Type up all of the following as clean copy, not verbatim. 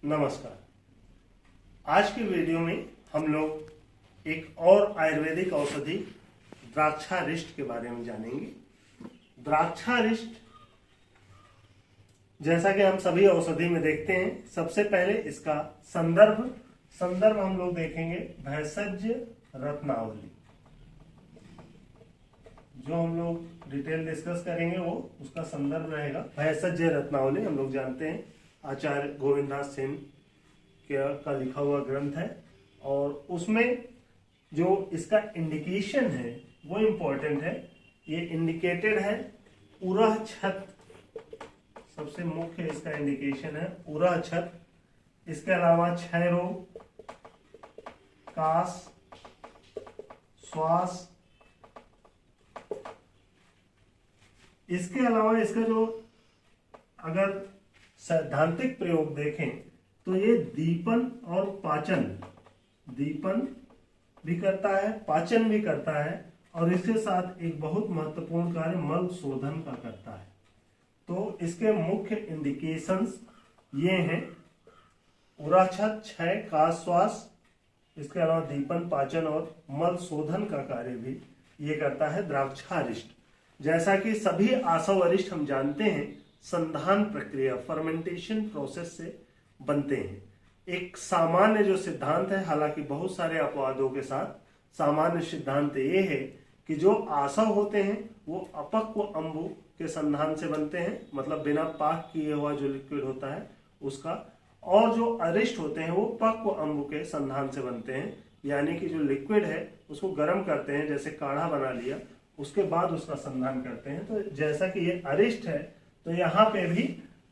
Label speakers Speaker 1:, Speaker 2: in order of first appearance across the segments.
Speaker 1: नमस्कार। आज की वीडियो में हम लोग एक और आयुर्वेदिक औषधि द्राक्षारिष्ट के बारे में जानेंगे। द्राक्षारिष्ट जैसा कि हम सभी औषधि में देखते हैं, सबसे पहले इसका संदर्भ हम लोग देखेंगे भेषज रत्नावली। जो हम लोग डिटेल डिस्कस करेंगे वो उसका संदर्भ रहेगा भेषज रत्नावली। हम लोग जानते हैं आचार्य गोविंददास सेन का लिखा हुआ ग्रंथ है, और उसमें जो इसका इंडिकेशन है वो इम्पोर्टेंट है। ये इंडिकेटेड है उरह छत, सबसे मुख्य इसका इंडिकेशन है उरह छत। इसके अलावा क्षय रोग, कास, श्वास। इसके अलावा इसका जो अगर सैद्धांतिक प्रयोग देखें तो ये दीपन और पाचन, दीपन भी करता है, पाचन भी करता है, और इसके साथ एक बहुत महत्वपूर्ण कार्य मल शोधन का करता है। तो इसके मुख्य इंडिकेशंस ये हैं उराछत, क्षय, कास, श्वास। इसके अलावा दीपन, पाचन और मल शोधन का कार्य भी ये करता है द्राक्षारिष्ट। जैसा कि सभी आसव अरिष्ट हम जानते हैं संधान प्रक्रिया, फर्मेंटेशन प्रोसेस से बनते हैं। एक सामान्य जो सिद्धांत है, हालांकि बहुत सारे अपवादों के साथ, सामान्य सिद्धांत ये है कि जो आसव होते हैं वो अपक्व अम्बु के संधान से बनते हैं, मतलब बिना पाक किए हुआ जो लिक्विड होता है उसका, और जो अरिष्ट होते हैं वो पक्व अम्बु के संधान से बनते हैं। यानी कि जो लिक्विड है उसको गर्म करते हैं, जैसे काढ़ा बना लिया, उसके बाद उसका संधान करते हैं। तो जैसा कि ये अरिष्ट है तो यहाँ पे भी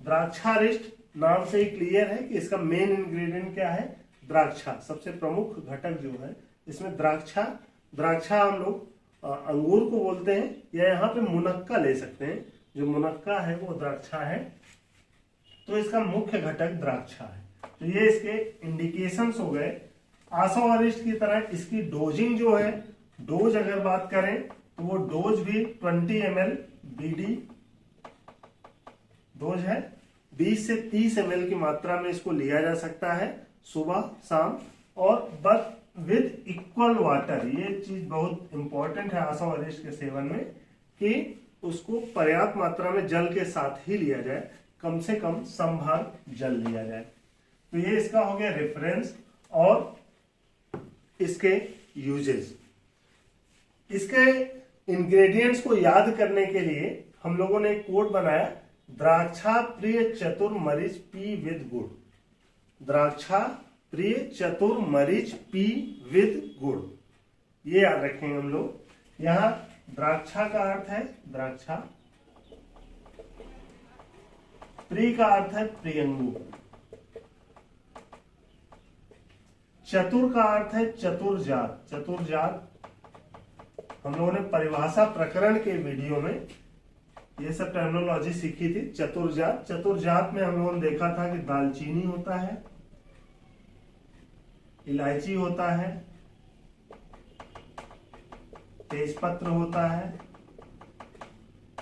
Speaker 1: द्राक्षारिष्ट नाम से ही क्लियर है कि इसका मेन इंग्रेडिएंट क्या है, द्राक्षा। सबसे प्रमुख घटक जो है इसमें द्राक्षा हम लोग अंगूर को बोलते हैं, या यहाँ पे मुनक्का ले सकते हैं। जो मुनक्का है वो द्राक्षा है, तो इसका मुख्य घटक द्राक्षा है। तो ये इसके इंडिकेशंस हो गए। आसव अरिष्ट की तरह इसकी डोजिंग जो है, डोज अगर बात करें तो वो डोज भी 20 ml BD डोज है। 20 से 30 ml की मात्रा में इसको लिया जा सकता है सुबह शाम, और बट विद इक्वल वाटर। ये चीज बहुत इंपॉर्टेंट है आसव अरिष्ट के सेवन में, कि उसको पर्याप्त मात्रा में जल के साथ ही लिया जाए, कम से कम समभाग जल लिया जाए। तो ये इसका हो गया रेफरेंस और इसके यूजेस। इसके इंग्रेडिएंट्स को याद करने के लिए हम लोगों ने एक कोड बनाया, द्राक्षा प्रिय चतुर मरीच पी विद गुड़। द्राक्षा प्रिय चतुर मरीच पी विद गुड़, ये याद रखेंगे हम लोग। यहां द्राक्षा का अर्थ है द्राक्षा, प्रिय का अर्थ है प्रियंगु, चतुर का अर्थ है चतुर्जात। चतुर्जात हम लोगों ने परिभाषा प्रकरण के वीडियो में ये सब टर्मिनोलॉजी सीखी थी। चतुर्जात में हम लोगों ने देखा था कि दालचीनी होता है, इलायची होता है, तेजपत्र होता है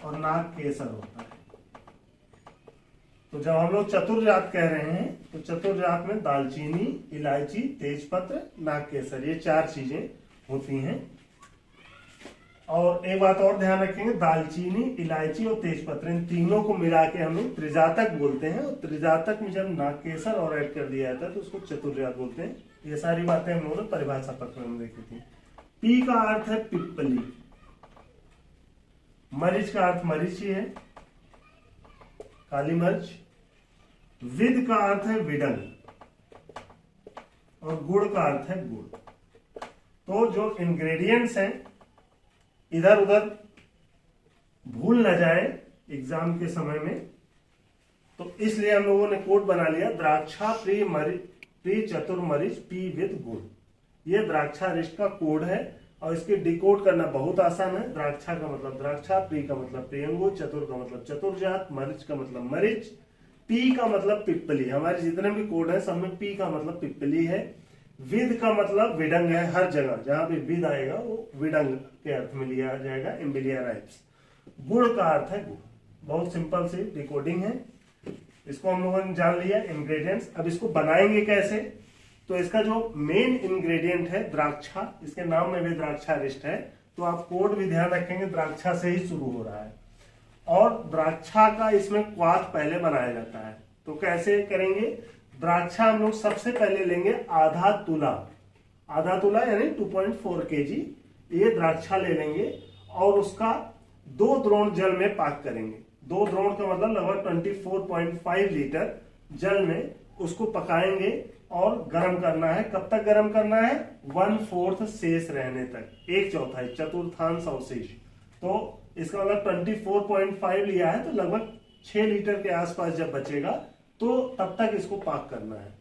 Speaker 1: और नाग केसर होता है। तो जब हम लोग चतुर्जात कह रहे हैं तो चतुर्जात में दालचीनी, इलायची, तेजपत्र, नाग केसर, ये 4 चीजें होती हैं। और एक बात और ध्यान रखेंगे, दालचीनी, इलायची और तेजपत्र, इन तीनों को मिला के हम लोग त्रिजातक बोलते हैं, और त्रिजातक में जब नागकेसर और ऐड कर दिया जाता है तो उसको चतुर्जात बोलते हैं। ये सारी बातें हम लोगों ने परिभाषा पत्र में देखी थी। पी का अर्थ है पिप्पली, मरीच का अर्थ मरीची है, काली मिर्च, विद का अर्थ है विडंग, और गुड़ का अर्थ है गुड़। तो जो इंग्रेडिएंट्स हैं इधर उधर भूल न जाए एग्जाम के समय में, तो इसलिए हम लोगों ने कोड बना लिया, द्राक्षा प्रिय चतुर मरीच पी विद गुड़। ये द्राक्षारिष्ट का कोड है, और इसके डिकोड करना बहुत आसान है। द्राक्षा का मतलब द्राक्षा, प्रिय का मतलब प्रियंगु, चतुर का मतलब चतुर्जात, मरीच का मतलब मरीच, पी का मतलब पिप्पली। हमारे जितने भी कोड है सब में पी का मतलब पिप्पली है। विद का मतलब विडंग है, हर जगह जहां पे विद आएगा वो विडंग के अर्थ में लिया जाएगा, एम्बिलिया राइप्स। गुड़ का अर्थ है गुड़। बहुत सिंपल सी डिकोडिंग है। इसको हम लोगों ने जान लिया इंग्रेडिएंट्स। अब इसको बनाएंगे कैसे, तो इसका जो मेन इंग्रेडिएंट है द्राक्षा, इसके नाम में भी द्राक्षारिष्ट है, तो आप कोड भी ध्यान रखेंगे द्राक्षा से ही शुरू हो रहा है। और द्राक्षा का इसमें क्वाथ पहले बनाया जाता है। तो कैसे करेंगे, द्राक्षा हम लोग सबसे पहले लेंगे आधा तुला यानी 2.4 kg ये द्राक्षा ले लेंगे और उसका 2 द्रोण जल में पाक करेंगे। 2 द्रोण का मतलब लगभग 24.5 लीटर जल में उसको पकाएंगे और गर्म करना है। कब तक गर्म करना है, 1/4 शेष रहने तक, 1/4 चतुर्थांश अवशेष। तो इसका मतलब 24.5 लिया है तो लगभग 6 लीटर के आसपास जब बचेगा तो तब तक इसको पाक करना है।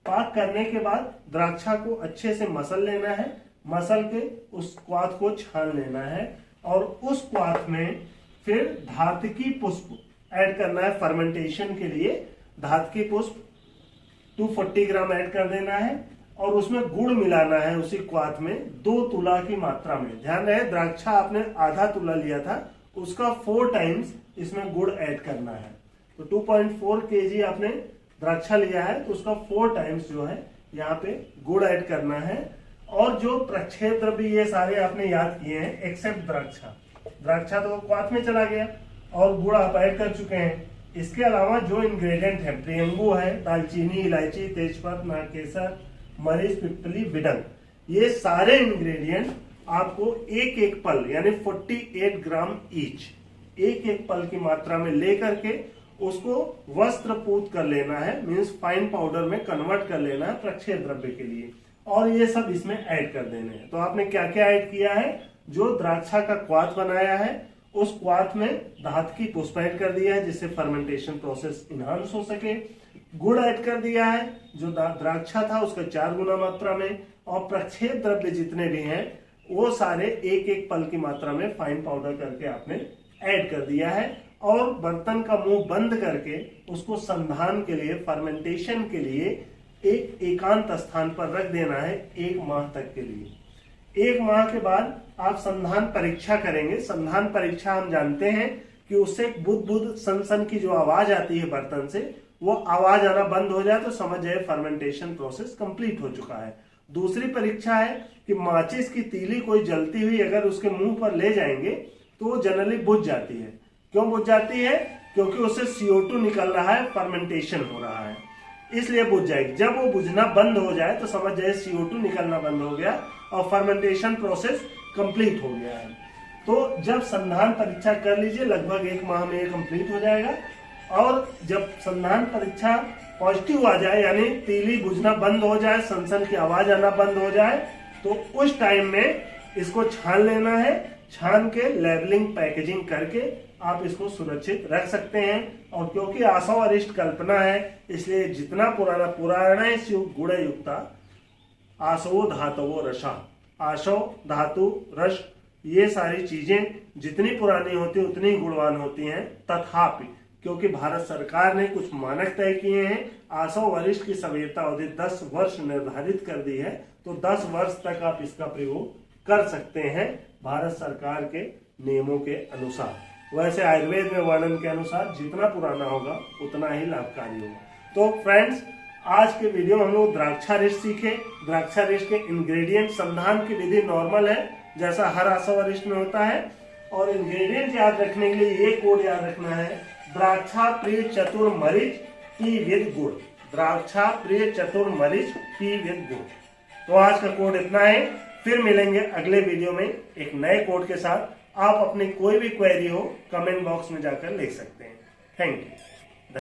Speaker 1: पाक करने के बाद द्राक्षा को अच्छे से मसल लेना है, मसल के उस क्वाथ को छान लेना है और उस क्वाथ में फिर धातुकी पुष्प ऐड करना है फर्मेंटेशन के लिए। धातुकी पुष्प 240 ग्राम ऐड कर देना है और उसमें गुड़ मिलाना है उसी क्वाथ में 2 तुला की मात्रा में। ध्यान रहे द्राक्षा आपने आधा तुला लिया था, उसका 4 टाइम्स इसमें गुड़ ऐड करना है। तो 2.4 kg आपने द्राक्षा लिया है तो उसका 4 टाइम्स जो है यहाँ पे गुड़ ऐड करना है। और जो प्रक्षेप द्रव्य ये सारे आपने याद किए हैं एक्सेप्ट द्राक्षा तो क्वाथ में चला गया और गुड़ आप ऐड कर चुके हैं। इसके अलावा जो इंग्रेडिएंट है, प्रियंगू है, दालचीनी, इलायची, तेजपत्ता, नागकेसर, मरीच, पिपली, बिडंग, ये सारे इंग्रेडिएंट आपको एक एक पल यानी 48 ग्राम ईच, एक एक पल की मात्रा में लेकर के उसको वस्त्रपूत कर लेना है, मीन्स फाइन पाउडर में कन्वर्ट कर लेना है प्रक्षेप द्रव्य के लिए। और ये सब इसमें ऐड कर देने हैं। तो आपने क्या क्या ऐड किया है, जो द्राक्षा का क्वाथ बनाया है उस क्वाथ में धातुकी पुष्प ऐड कर दिया है जिससे फर्मेंटेशन प्रोसेस इनहांस हो सके। गुड़ ऐड कर दिया है जो द्राक्षा था उसका 4 गुना मात्रा में। और प्रक्षेप द्रव्य जितने भी हैं वो सारे एक एक पल की मात्रा में फाइन पाउडर करके आपने ऐड कर दिया है। और बर्तन का मुंह बंद करके उसको संधान के लिए, फर्मेंटेशन के लिए एक एकांत स्थान पर रख देना है 1 माह तक के लिए। 1 माह के बाद आप संधान परीक्षा करेंगे। संधान परीक्षा हम जानते हैं कि उससे बुद बुद सन सन की जो आवाज आती है बर्तन से, वो आवाज आना बंद हो जाए तो समझ जाए फर्मेंटेशन प्रोसेस कंप्लीट हो चुका है। दूसरी परीक्षा है कि माचिस की तीली कोई जलती हुई अगर उसके मुंह पर ले जाएंगे तो वो जनरली बुझ जाती है। क्यों बुझ जाती है, क्योंकि उससे CO2 निकल रहा है, फर्मेंटेशन हो रहा है, इसलिए बुझ जाएगी। जब वो बुझना बंद हो जाए तो समझ जाए CO2 निकलना बंद हो गया और फर्मेंटेशन प्रोसेस कंप्लीट हो गया है। तो जब संधान परीक्षा कर लीजिए, लगभग 1 माह में ये कंप्लीट हो जाएगा। और जब संधान परीक्षा पॉजिटिव आ जाए यानी तीली बुझना बंद हो जाए, सनसन की आवाज आना बंद हो जाए, तो उस टाइम में इसको छान लेना है। छान के लेबलिंग पैकेजिंग करके आप इसको सुरक्षित रख सकते हैं। और क्योंकि आसव अरिष्ट कल्पना है इसलिए जितना पुराना गुण युक्ता आसवो धातवो रसा, आशव धातु रस ये सारी चीजें जितनी पुरानी होती है उतनी गुणवान होती हैं। तथापि क्योंकि भारत सरकार ने कुछ मानक तय किए हैं, आसव वरिष्ठ की सवेता अवधि 10 वर्ष निर्धारित कर दी है, तो 10 वर्ष तक आप इसका प्रयोग कर सकते हैं भारत सरकार के नियमों के अनुसार। वैसे आयुर्वेद में वर्णन के अनुसार जितना पुराना होगा उतना ही लाभकारी होगा। तो फ्रेंड्स, आज के वीडियो में हम लोग द्राक्षारिष्ट सीखे। द्राक्षारिष्ट के इंग्रेडिएंट, संधान की विधि नॉर्मल है जैसा हर आसवरिष्ट में होता है। और इंग्रेडिएंट याद रखने के लिए ये कोड याद रखना है, द्राक्षा प्रिय चतुर मरीच पी विद गुड़। द्राक्षा प्रिय चतुर मरीच पी विद गुड़। तो आज का कोड इतना है, फिर मिलेंगे अगले वीडियो में एक नए कोड के साथ। आप अपनी कोई भी क्वेरी हो कमेंट बॉक्स में जाकर लिख सकते हैं। Thank you.